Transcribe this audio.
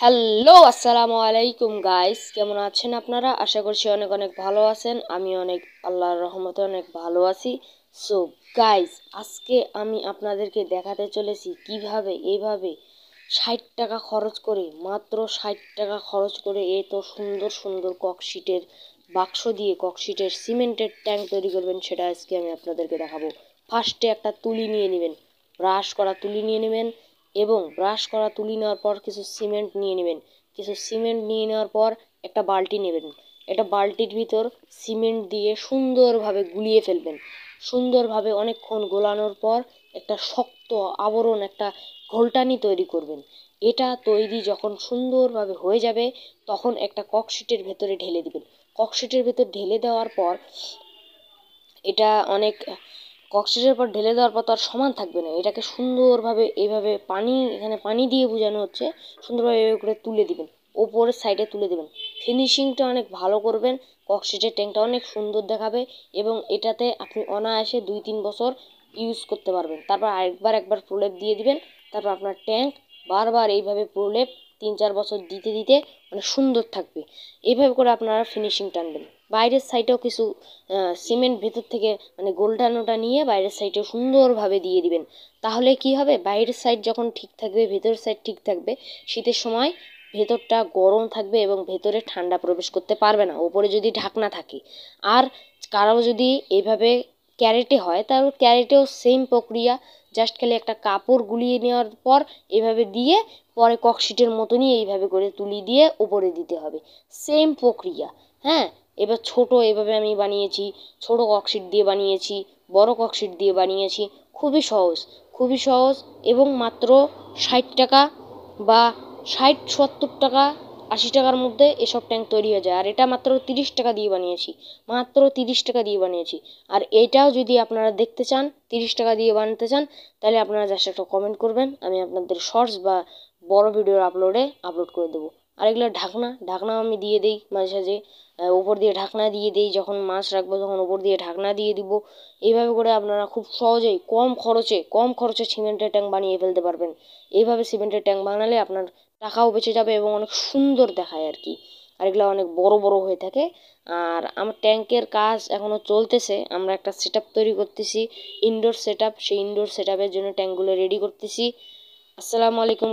Hello, আসসালামু আলাইকুম guys. কেমন আছেন আপনারা? আশা করছি অনেক অনেক ভালো আছেন। আমি অনেক আল্লাহর রহমতে অনেক ভালো আছি। সো গাইস, আজকে আমি আপনাদেরকে দেখাতে চলেছি কিভাবে এইভাবে 60 টাকা খরচ করে, মাত্র 60 টাকা খরচ করে এত সুন্দর সুন্দর ককশিটের বাক্স দিয়ে ককশিটের সিমেন্টের ট্যাঙ্ক তৈরি করবেন, সেটা আজকে আমি আপনাদেরকে দেখাবো। ফার্স্টে একটা তুলি নিয়ে নেবেন, ব্রাশ করা তুলি নিয়ে নেবেন, এবং ব্রাশ করা তুলি নেওয়ার পর কিছু সিমেন্ট নিয়ে নেবেন। কিছু সিমেন্ট নিয়ে নেওয়ার পর একটা বালতি নেবেন। একটা বালতির ভিতর সিমেন্ট দিয়ে সুন্দরভাবে গুলিয়ে ফেলবেন। সুন্দরভাবে অনেকক্ষণ গোলানোর পর একটা শক্ত আবরণ, একটা ঘোলটানি তৈরি করবেন। এটা তৈরি যখন সুন্দরভাবে হয়ে যাবে, তখন একটা ককশিটের ভেতরে ঢেলে দিবেন। ককশিটের ভেতর ঢেলে দেওয়ার পর এটা অনেক ককশিটের পর ঢেলে দেওয়ার পর তো আর সমান থাকবে না, এটাকে সুন্দরভাবে এইভাবে এখানে পানি দিয়ে বোঝানো হচ্ছে, সুন্দরভাবে এভাবে করে তুলে দিবেন, ওপরের সাইডে তুলে দেবেন। ফিনিশিংটা অনেক ভালো করবেন, ককশিটের ট্যাঙ্কটা অনেক সুন্দর দেখাবে এবং এটাতে আপনি অনায়াসে 2-3 বছর ইউজ করতে পারবেন। তারপর একবার প্রলেপ দিয়ে দিবেন। তারপর আপনার ট্যাঙ্ক বারবার এইভাবে প্রলেপ 3-4 বছর দিতে দিতে মানে সুন্দর থাকবে। এইভাবে করে আপনারা ফিনিশিং টানবেন। বাইরের সাইডেও কিছু সিমেন্ট ভেতর থেকে মানে গোল্ডানোটা নিয়ে বাইরের সাইডে সুন্দরভাবে দিয়ে দিবেন। তাহলে কি হবে, বাইরের সাইড যখন ঠিক থাকবে, ভেতরের সাইড ঠিক থাকবে। শীতের সময় ভেতরটা গরম থাকবে এবং ভেতরে ঠান্ডা প্রবেশ করতে পারবে না, ওপরে যদি ঢাকনা থাকে। আর কারো যদি এইভাবে ক্যারেটে হয়, তাহলে ক্যারেটেও সেম প্রক্রিয়া, জাস্ট খালি একটা কাপড় গুলিয়ে নেওয়ার পর এভাবে দিয়ে পরে ককশিটের মতনই এইভাবে করে তুলি দিয়ে উপরে দিতে হবে। সেম প্রক্রিয়া। হ্যাঁ, এবার ছোট এভাবে আমি বানিয়েছি, ছোট ককশিট দিয়ে বানিয়েছি, বড় ককশিট দিয়ে বানিয়েছি। খুবই সহজ, খুবই সহজ, এবং মাত্র 60 টাকা বা 60-70 টাকা, 80 টাকার মধ্যে এসব ট্যাঙ্ক তৈরি হয়ে যায়। আর এটা মাত্র 30 টাকা দিয়ে বানিয়েছি, মাত্র 30 টাকা দিয়ে বানিয়েছি। আর এটাও যদি আপনারা দেখতে চান, 30 টাকা দিয়ে বানাতে চান, তাহলে আপনারা জাস্ট একটা কমেন্ট করবেন, আমি আপনাদের শর্টস বা বড় ভিডিওর আপলোড করে দেবো। আর এগুলো ঢাকনাও আমি দিয়ে দিই মাঝে সাঝে, উপর দিয়ে ঢাকনা দিয়ে দিই। যখন মাছ রাখবো তখন উপর দিয়ে ঢাকনা দিয়ে দিব। এইভাবে করে আপনারা খুব সহজেই কম খরচে সিমেন্টের ট্যাঙ্ক বানিয়ে ফেলতে পারবেন। এইভাবে সিমেন্টের ট্যাঙ্ক বানালে আপনার টাকাও বেঁচে যাবে এবং অনেক সুন্দর দেখায় আর কি। আর এগুলো অনেক বড় বড় হয়ে থাকে। আর আমার ট্যাঙ্কের কাজ এখনও চলতেছে। আমরা একটা সেট তৈরি করতেছি, ইনডোর সেট। সেই ইনডোর সেট জন্য ট্যাঙ্কগুলো রেডি করতেছি। আসসালামু আলাইকুম।